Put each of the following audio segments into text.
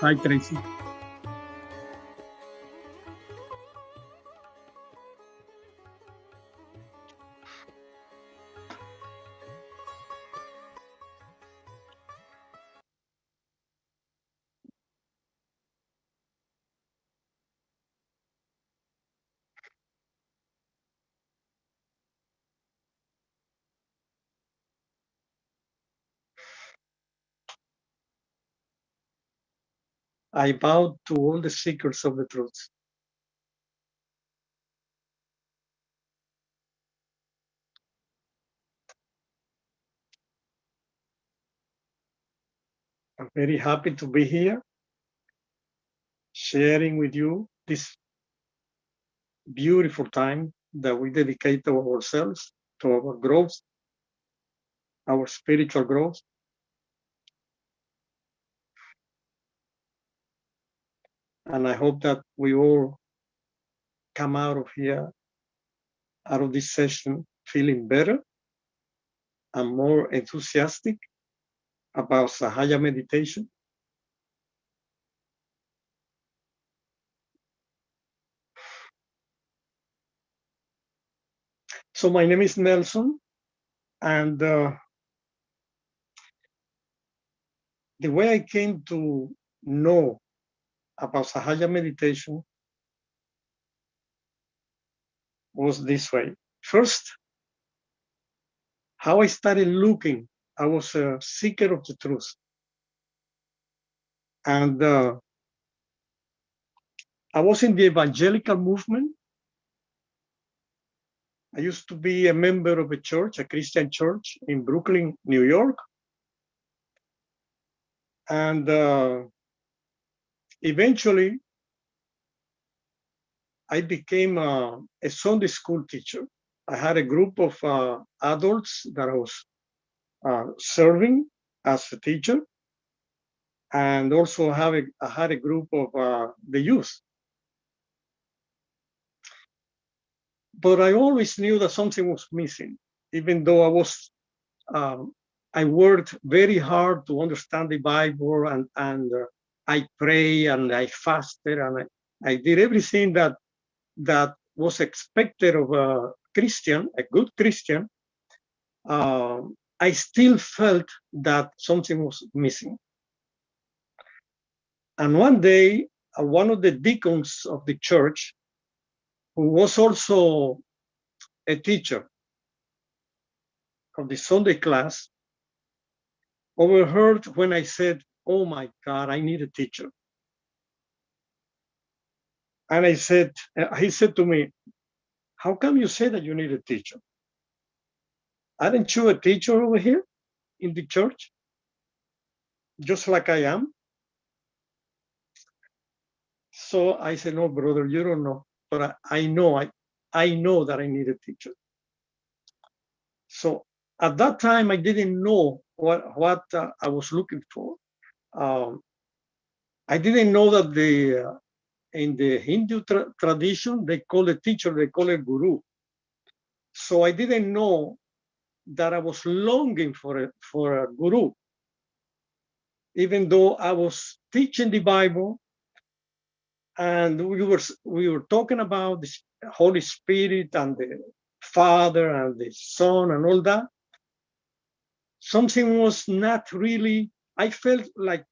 Hi, Tracy. I bow to all the seekers of the truth. I'm very happy to be here, sharing with you this beautiful time that we dedicate to ourselves, to our growth, our spiritual growth. And I hope that we all come out of here, out of this session, feeling better and more enthusiastic about Sahaja meditation. So my name is Nelson, and the way I came to know about Sahaja meditation was this way. First, how I started looking, I was a seeker of the truth. And I was in the evangelical movement. I used to be a member of a church, a Christian church in Brooklyn, New York. And eventually, I became a Sunday school teacher. I had a group of adults that I was serving as a teacher, and also I had a group of the youth. But I always knew that something was missing, even though I worked very hard to understand the Bible, and I pray and I fasted and I did everything that was expected of a Christian, a good Christian. I still felt that something was missing. And one day, one of the deacons of the church, who was also a teacher of the Sunday class, overheard when I said, "Oh my God, I need a teacher." And he said to me, "How come you say that you need a teacher? Aren't you a teacher over here in the church, just like I am?" So I said, "No, brother, you don't know, but I know that I need a teacher." So at that time, I didn't know what I was looking for. I didn't know that in the Hindu tradition, they call a teacher, they call a guru. So I didn't know that I was longing for a guru, even though I was teaching the Bible and we were talking about the Holy Spirit and the Father and the Son and all that. Something was not really. I felt like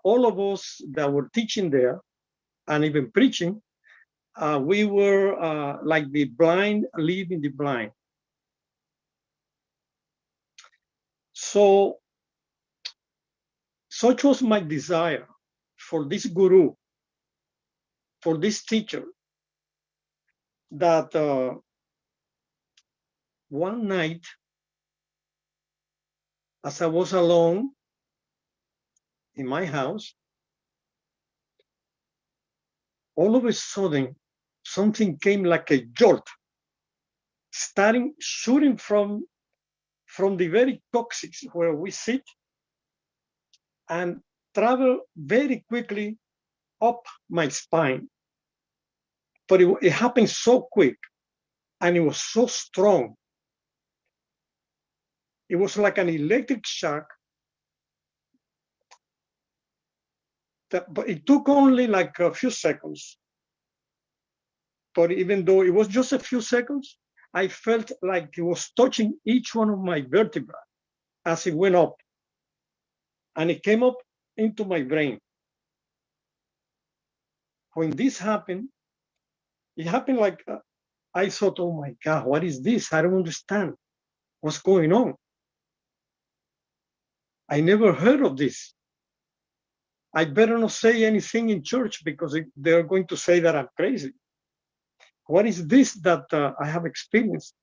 all of us that were teaching there and even preaching, we were like the blind leading the blind. So such was my desire for this guru, for this teacher, that one night, as I was alone in my house, all of a sudden, something came like a jolt, shooting from the very coccyx where we sit, and travel very quickly up my spine. But it happened so quick, and it was so strong. It was like an electric shock But it took only like a few seconds. But even though it was just a few seconds, I felt like it was touching each one of my vertebrae as it went up. And it came up into my brain. When this happened, it happened like I thought, oh my God, what is this? I don't understand what's going on. I never heard of this. I better not say anything in church because they're going to say that I'm crazy. What is this that I have experienced?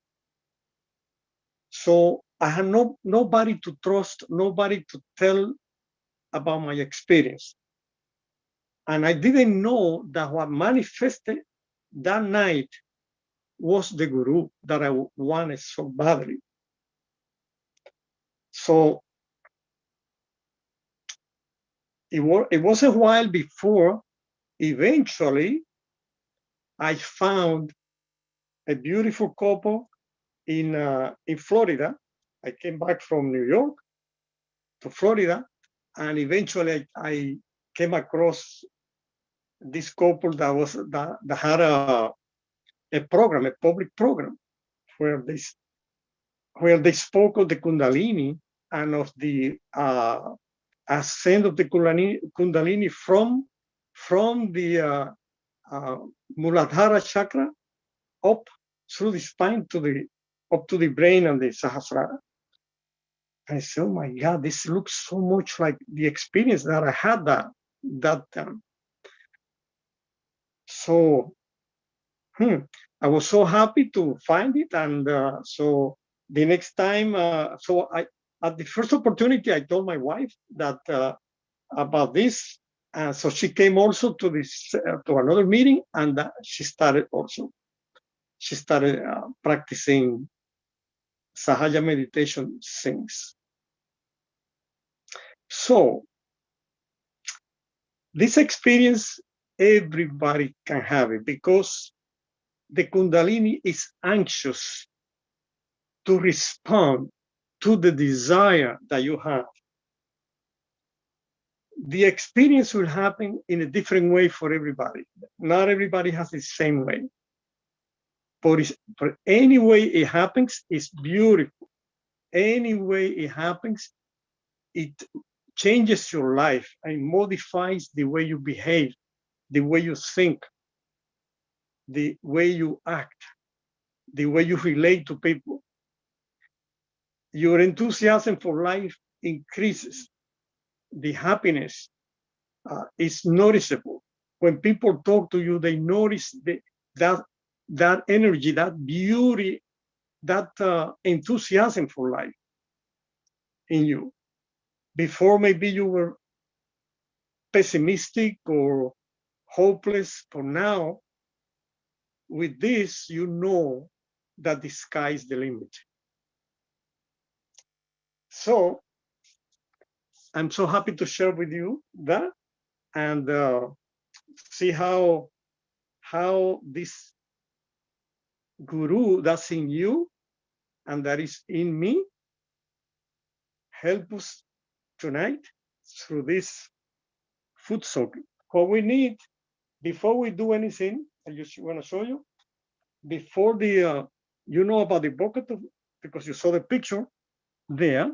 So I had nobody to trust, nobody to tell about my experience. And I didn't know that what manifested that night was the guru that I wanted so badly. So it was a while before eventually I found a beautiful couple in Florida. I came back from New York to Florida, and eventually I came across this couple that had a program, a public program, where they spoke of the Kundalini and of the ascent of the Kundalini from the Muladhara chakra up through the spine up to the brain and the Sahasrara. I said, oh my God, this looks so much like the experience that I had that time. So I was so happy to find it. And so the next time, at the first opportunity, I told my wife that about this. So she came also to to another meeting, and she started practicing Sahaja meditation things. So this experience, everybody can have it because the Kundalini is anxious to respond to the desire that you have. The experience will happen in a different way for everybody. Not everybody has the same way. But any way it happens is beautiful. Any way it happens, it changes your life and modifies the way you behave, the way you think, the way you act, the way you relate to people. Your enthusiasm for life increases. The happiness is noticeable. When people talk to you, they notice that energy, that beauty, that enthusiasm for life in you. Before, maybe you were pessimistic or hopeless. For now, with this, you know that the sky is the limit. So I'm so happy to share with you that and see how this guru that's in you and that is in me help us tonight through this Footsoak. What we need before we do anything, I just want to show you before the you know about the bucket because you saw the picture there.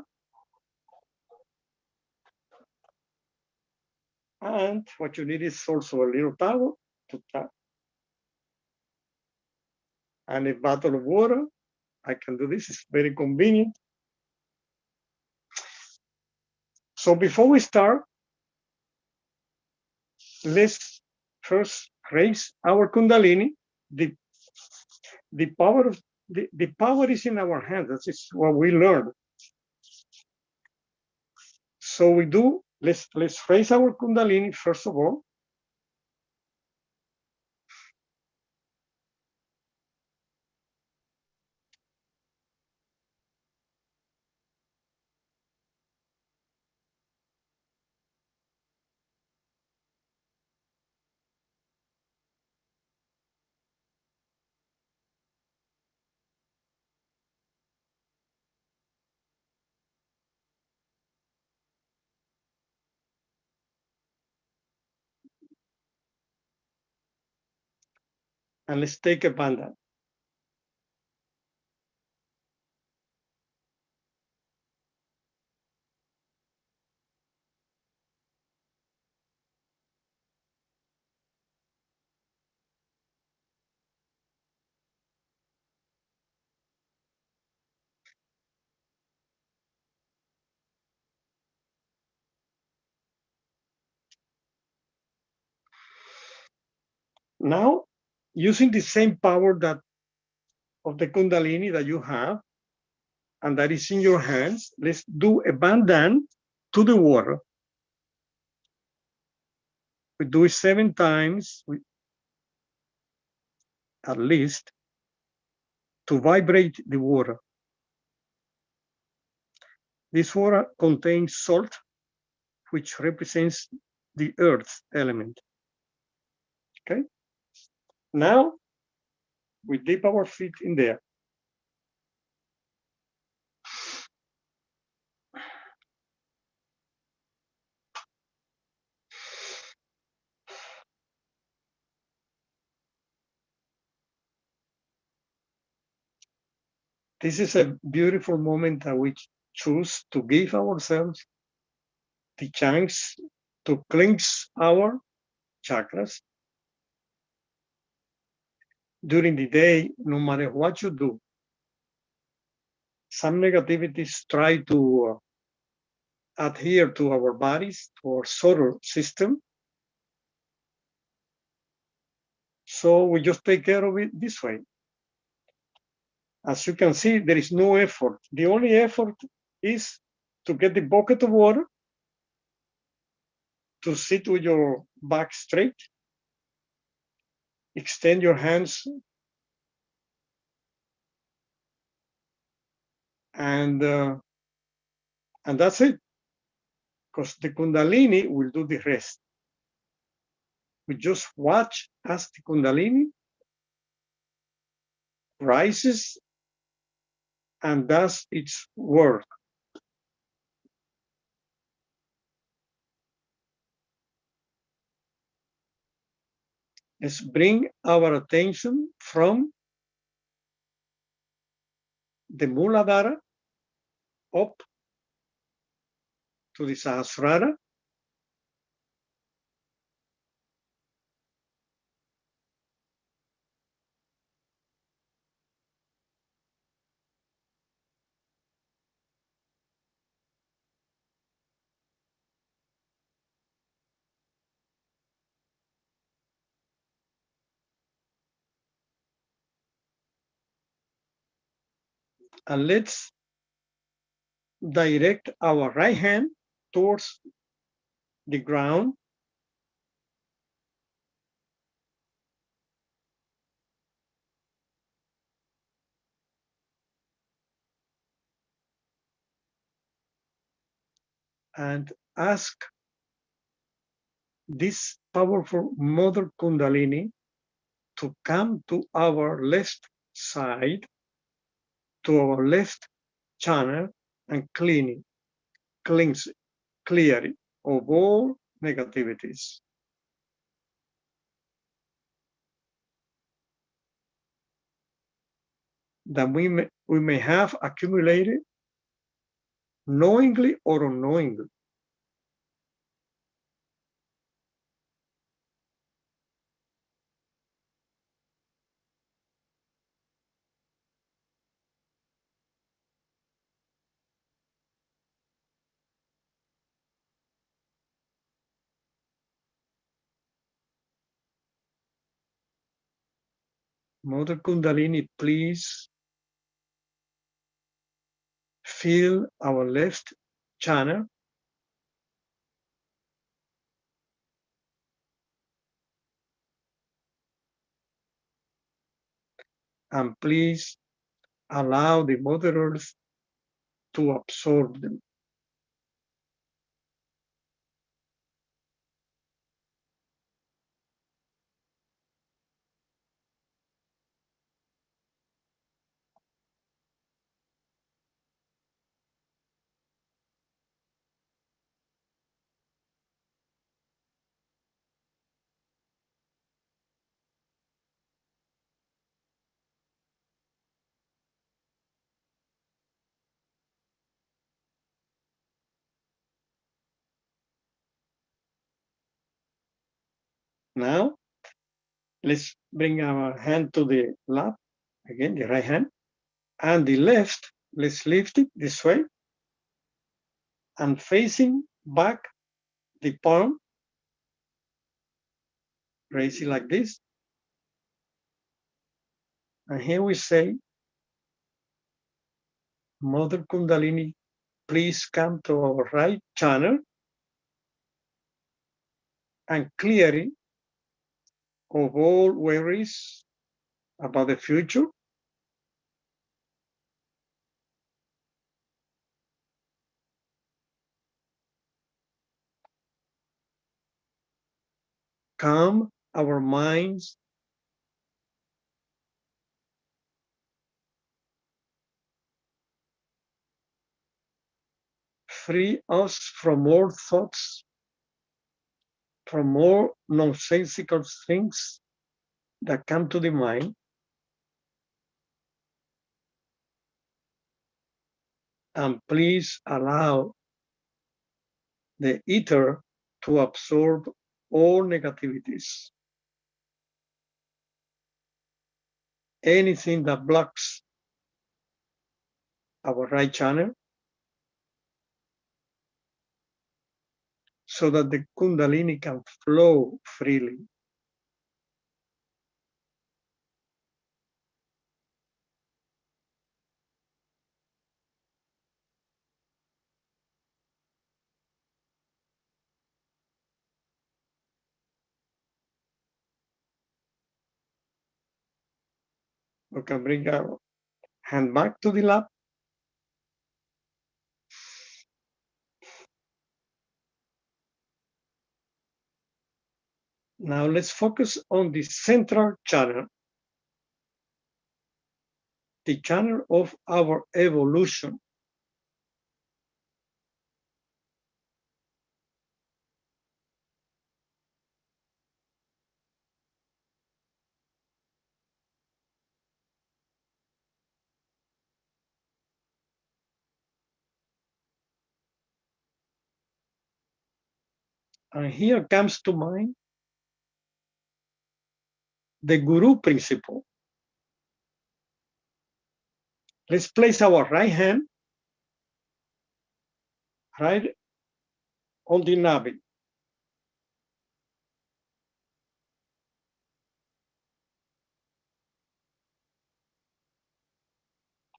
And what you need is also a little towel to tap and a bottle of water. I can do this, it's very convenient. So before we start, let's first raise our Kundalini. The power of the power is in our hands. That is what we learned. So we do. Let's raise our Kundalini first of all. And let's take a bandhan. Now, using the same power that of the Kundalini that you have and that is in your hands, let's do a bandhan to the water. We do it 7 times at least to vibrate the water. This water contains salt, which represents the earth element. Okay. Now we dip our feet in there. This is a beautiful moment that we choose to give ourselves the chance to cleanse our chakras. During the day, no matter what you do, some negativities try to adhere to our bodies, to our solar system. So we just take care of it this way. As you can see, there is no effort. The only effort is to get the bucket of water, to sit with your back straight, extend your hands, and that's it. Because the Kundalini will do the rest. We just watch as the Kundalini rises and does its work. Let's bring our attention from the Muladhara up to the Sahasrara. And let's direct our right hand towards the ground. And ask this powerful Mother Kundalini to come to our left side, to our left channel, and cleanse it, clear it of all negativities that we may have accumulated knowingly or unknowingly. Mother Kundalini, please fill our left channel and please allow the Mother Earth to absorb them. Now, let's bring our hand to the lap, again, the right hand, and the left, let's lift it this way, and facing back the palm, raise it like this. And here we say, Mother Kundalini, please come to our right channel and clear it of all worries about the future. Calm our minds. Free us from all thoughts, from more nonsensical things that come to the mind, and please allow the ether to absorb all negativities. Anything that blocks our right channel, so that the Kundalini can flow freely. We can bring our hand back to the lap. Now let's focus on the central channel, the channel of our evolution. And here comes to mind the Guru principle. Let's place our right hand right on the navel.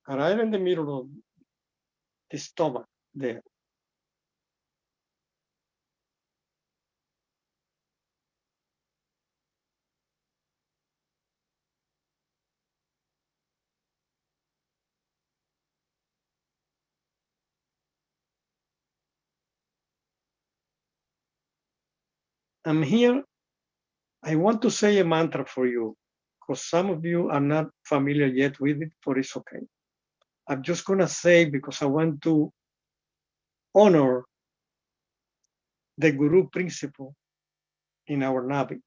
Right in the middle of the stomach there. And here I want to say a mantra for you, because some of you are not familiar yet with it, but it's okay. I'm just going to say, because I want to honor the Guru principle in our Navi.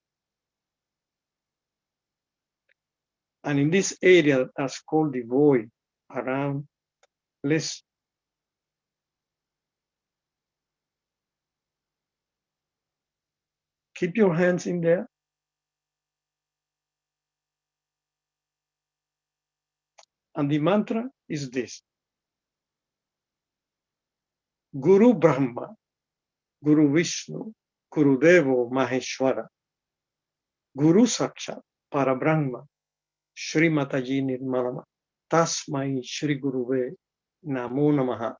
And in this area that's called the void around, let's keep your hands in there. And the mantra is this: Guru Brahma, Guru Vishnu, Guru Devo Maheshwara, Guru Sakshat Parabrahma, Shri Mataji Nirmalama, Tasmai Shri Guruve Namo Namaha.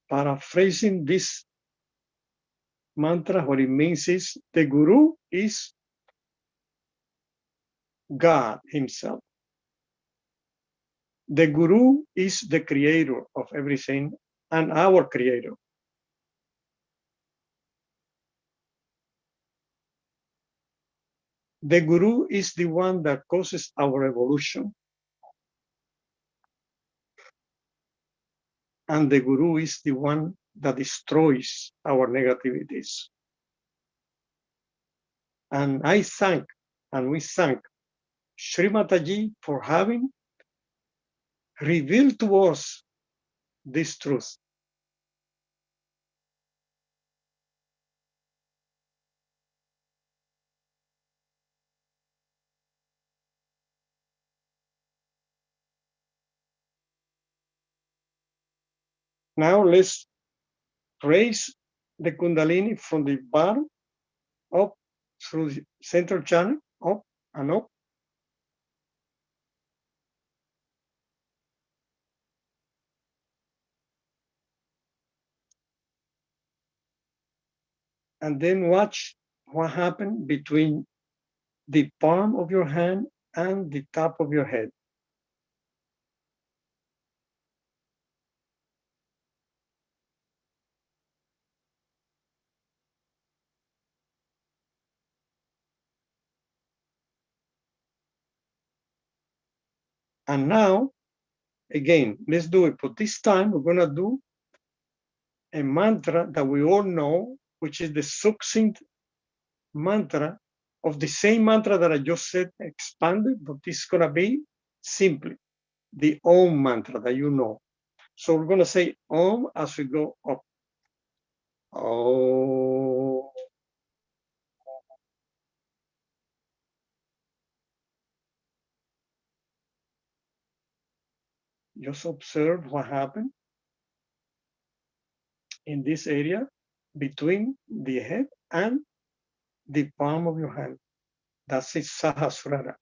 Paraphrasing this mantra, what it means is the Guru is God Himself. The Guru is the creator of everything and our creator. The Guru is the one that causes our evolution. And the Guru is the one that destroys our negativities. And I thank, and we thank Sri Mataji for having reveal to us this truth. Now let's raise the Kundalini from the bottom up through the central channel, up and up. And then watch what happened between the palm of your hand and the top of your head. And now, again, let's do it. But this time we're going to do a mantra that we all know, which is the succinct mantra of the same mantra that I just said, expanded, but it's going to be simply the Om mantra that you know. So we're going to say Om as we go up. Oh. Just observe what happened in this area between the head and the palm of your hand. That's it, Sahasrara.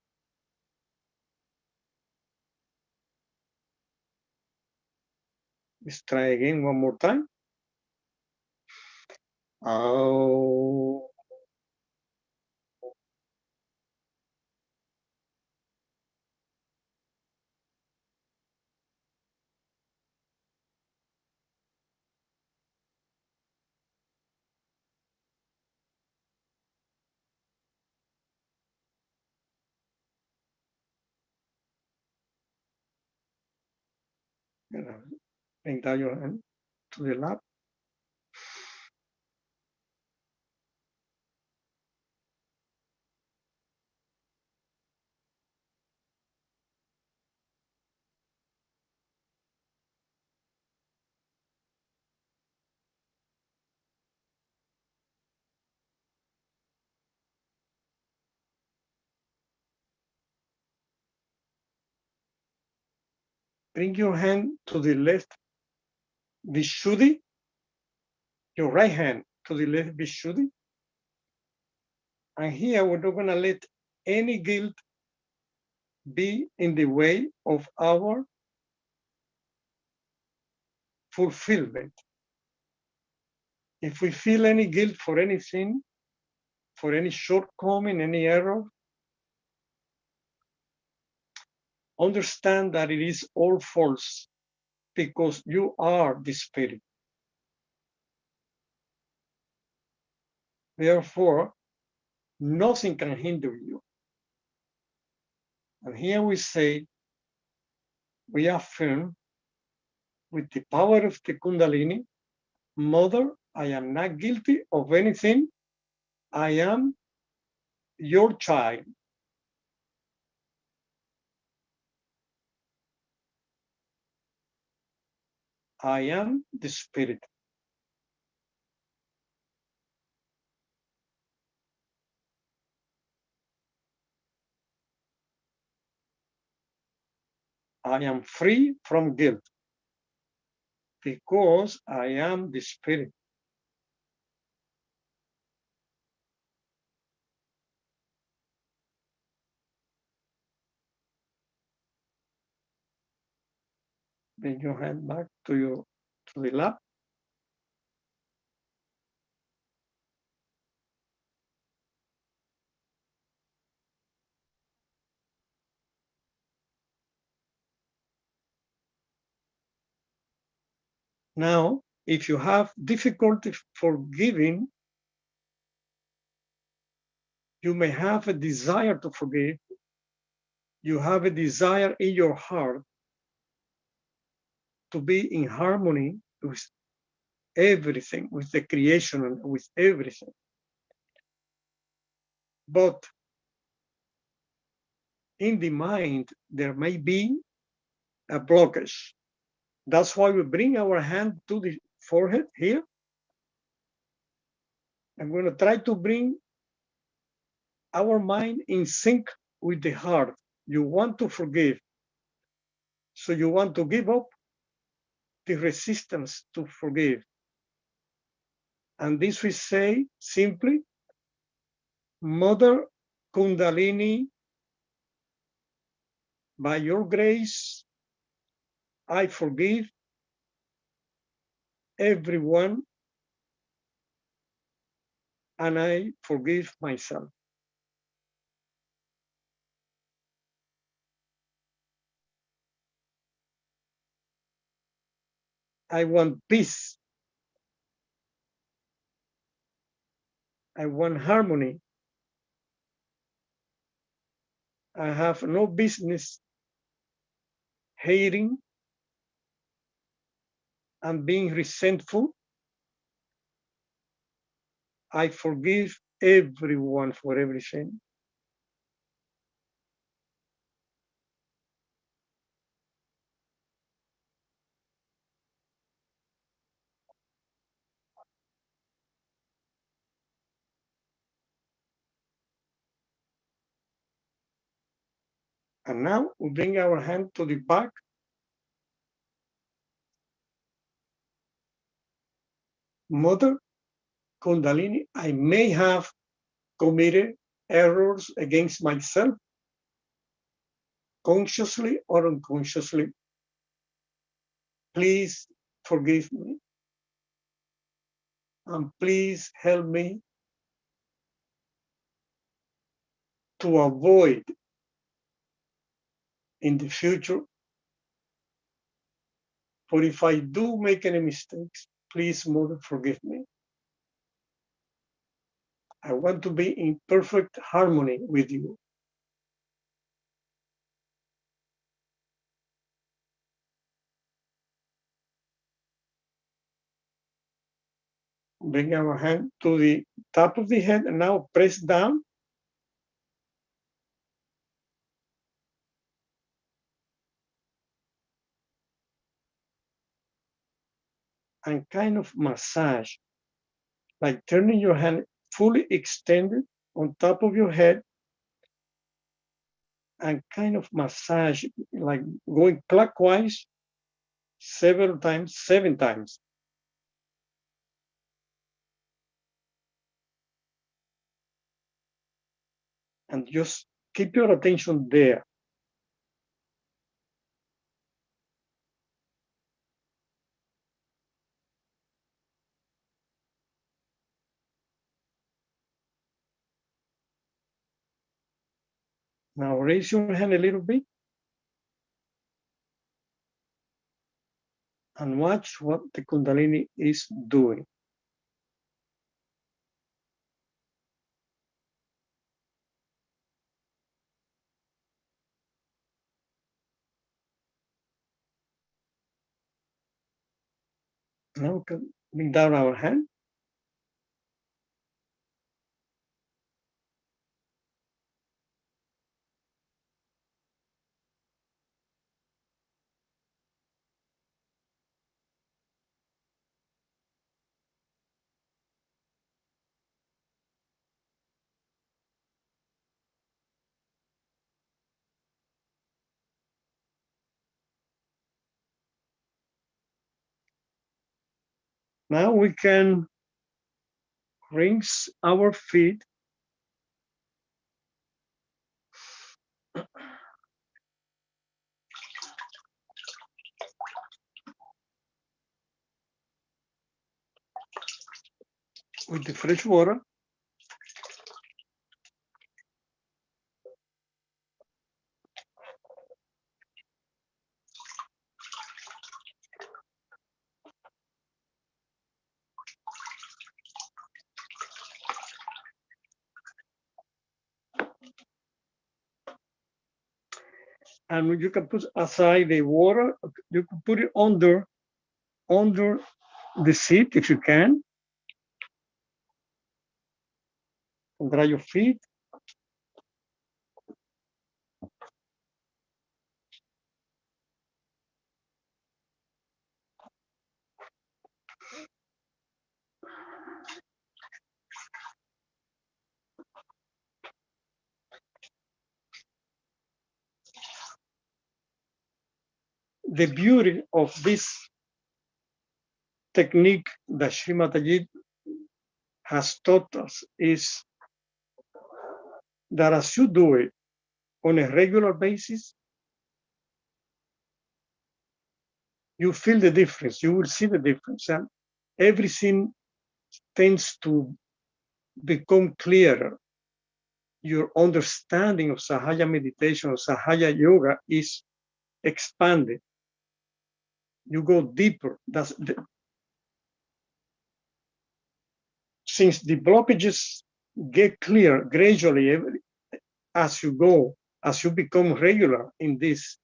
Let's try again one more time. Oh. Bring down your hand to the lap. Bring your hand to the left Vishuddhi, your right hand to the left Vishuddhi. And here we're not going to let any guilt be in the way of our fulfillment. If we feel any guilt for anything, for any shortcoming, any error, understand that it is all false because you are the spirit. Therefore, nothing can hinder you. And here we say, we affirm with the power of the Kundalini, Mother, I am not guilty of anything. I am your child. I am the spirit. I am free from guilt because I am the spirit. Bring your hand back to the lap. Now, if you have difficulty forgiving, you may have a desire to forgive. You have a desire in your heart to be in harmony with everything, with the creation and with everything. But in the mind, there may be a blockage. That's why we bring our hand to the forehead here. I'm going to try to bring our mind in sync with the heart. You want to forgive. So you want to give up the resistance to forgive. And this we say simply, Mother Kundalini, by your grace, I forgive everyone and I forgive myself. I want peace. I want harmony. I have no business hating and being resentful. I forgive everyone for everything. And now we bring our hand to the back. Mother Kundalini, I may have committed errors against myself, consciously or unconsciously. Please forgive me. And please help me to avoid in the future. For if I do make any mistakes, please, Mother, forgive me. I want to be in perfect harmony with you. Bring our hand to the top of the head and now press down. And kind of massage, like turning your hand fully extended on top of your head and kind of massage, like going clockwise several times, 7 times. And just keep your attention there. Now raise your hand a little bit and watch what the Kundalini is doing. Now we can bring down our hand. Now we can rinse our feet with the fresh water. And you can put aside the water. You can put it under the seat if you can. Dry your feet. the beauty of this technique that Sri Mataji has taught us is that as you do it on a regular basis, you feel the difference, you will see the difference, and everything tends to become clearer. Your understanding of Sahaja meditation or Sahaja yoga is expanded. You go deeper. Since the blockages get clear gradually as you go, as you become regular in this,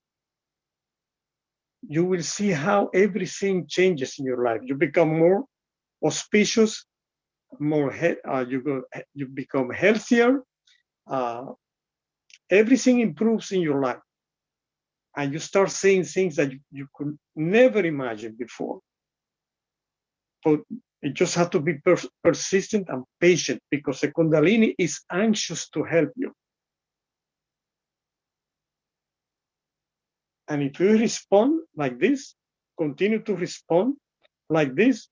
you will see how everything changes in your life. You become more auspicious, more you become healthier. Everything improves in your life, and you start seeing things that you could never imagine before. But you just have to be persistent and patient, because the Kundalini is anxious to help you. And if you respond like this, continue to respond like this,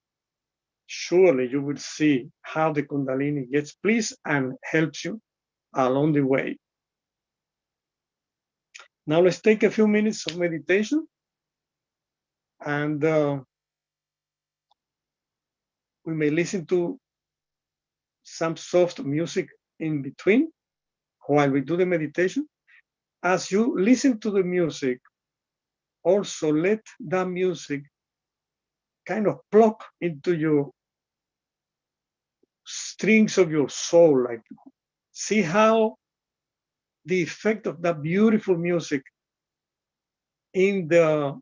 surely you will see how the Kundalini gets pleased and helps you along the way. Now let's take a few minutes of meditation, and we may listen to some soft music in between while we do the meditation. As you listen to the music, also let that music kind of pluck into your strings of your soul. Like, see how the effect of that beautiful music in the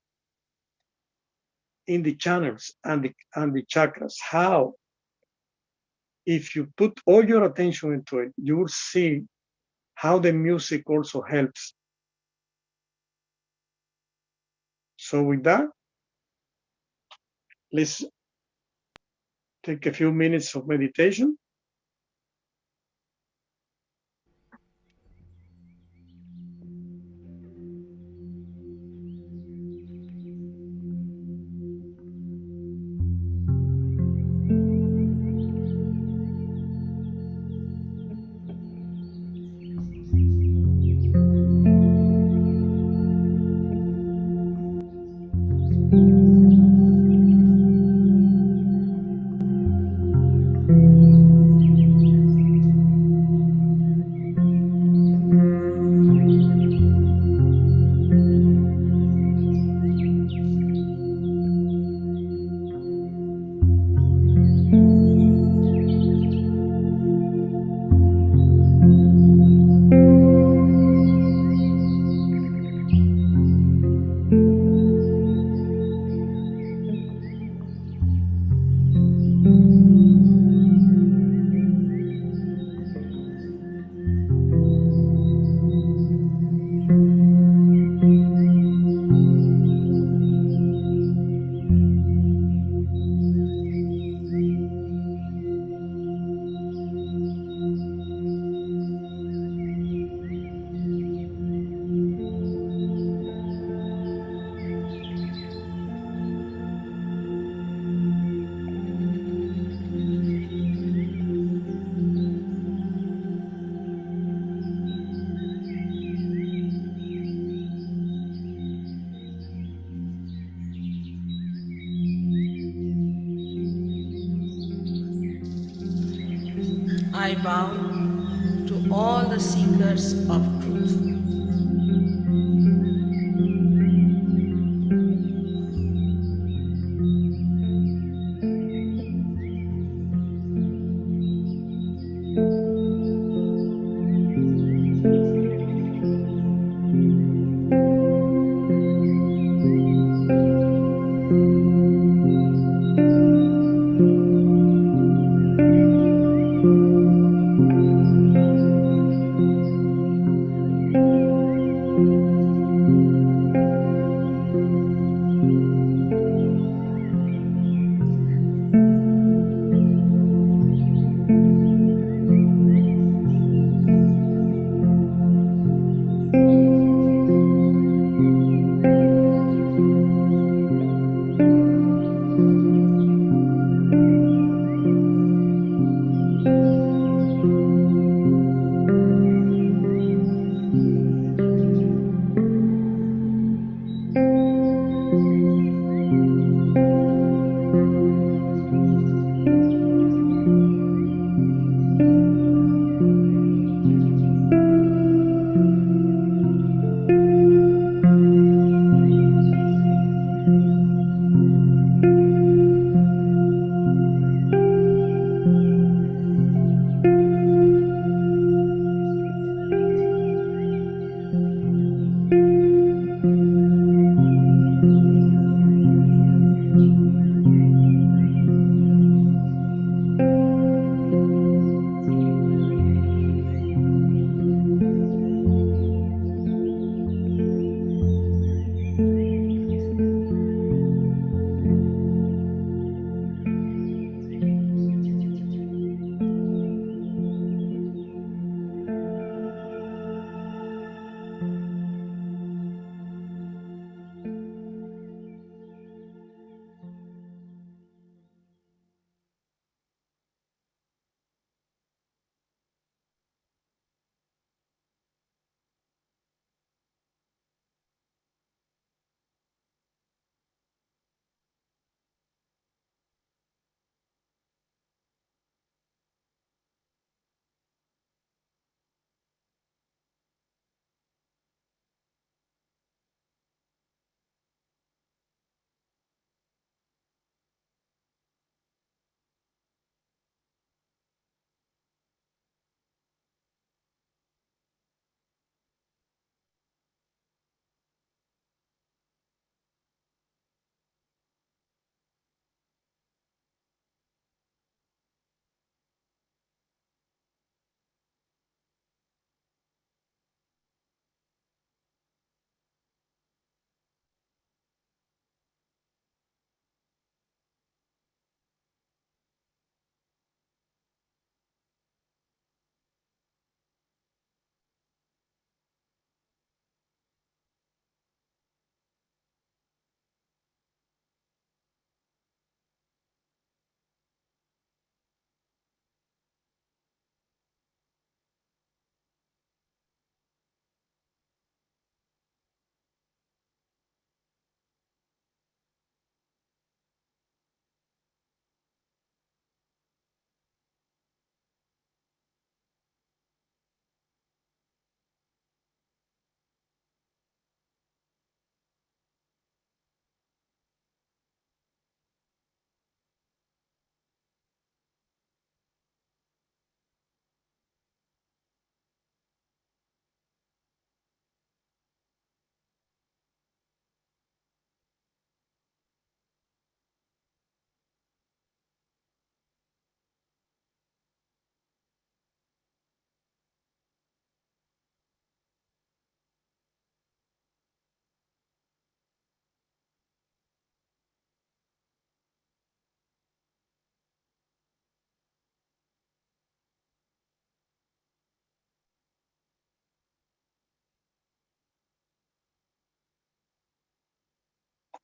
channels and the chakras, how if you put all your attention into it, you will see how the music also helps. So with that, let's take a few minutes of meditation. I bow to all the seekers of truth.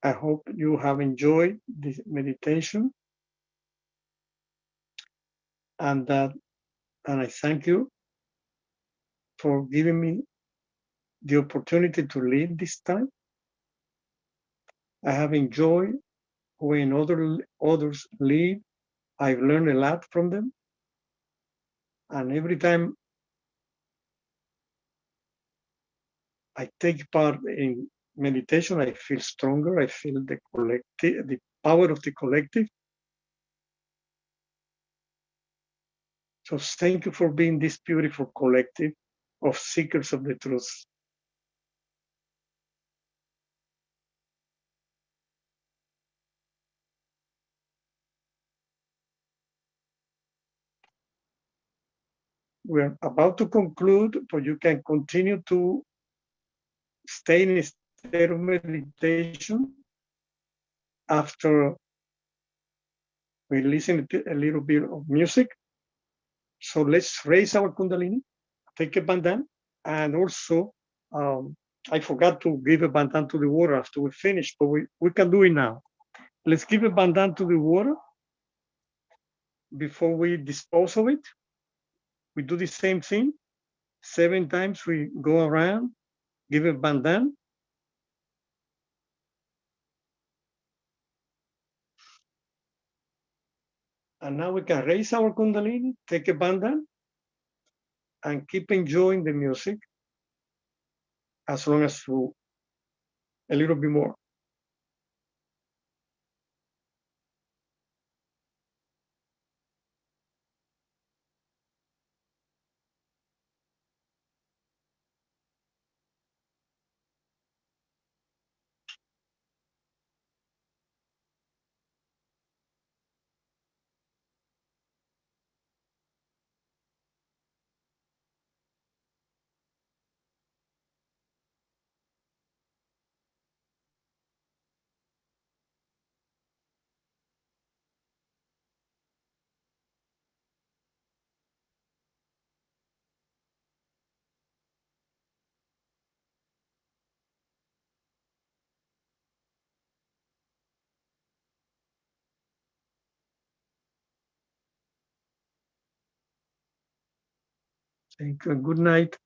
I hope you have enjoyed this meditation, and I thank you for giving me the opportunity to lead this time. I have enjoyed when others lead. I've learned a lot from them, and every time I take part in meditation, I feel stronger. I feel the power of the collective. So thank you for being this beautiful collective of seekers of the truth. We're about to conclude, but you can continue to stay in a state of meditation after we listen to a little bit of music. So let's raise our Kundalini, take a bandhan, and also I forgot to give a bandhan to the water after we finish, but we can do it now. Let's give a bandhan to the water before we dispose of it. We do the same thing. 7 times we go around, give a bandhan. And now we can raise our Kundalini, take a bandhan, and keep enjoying the music as long as you a little bit more. Thank you. Good night.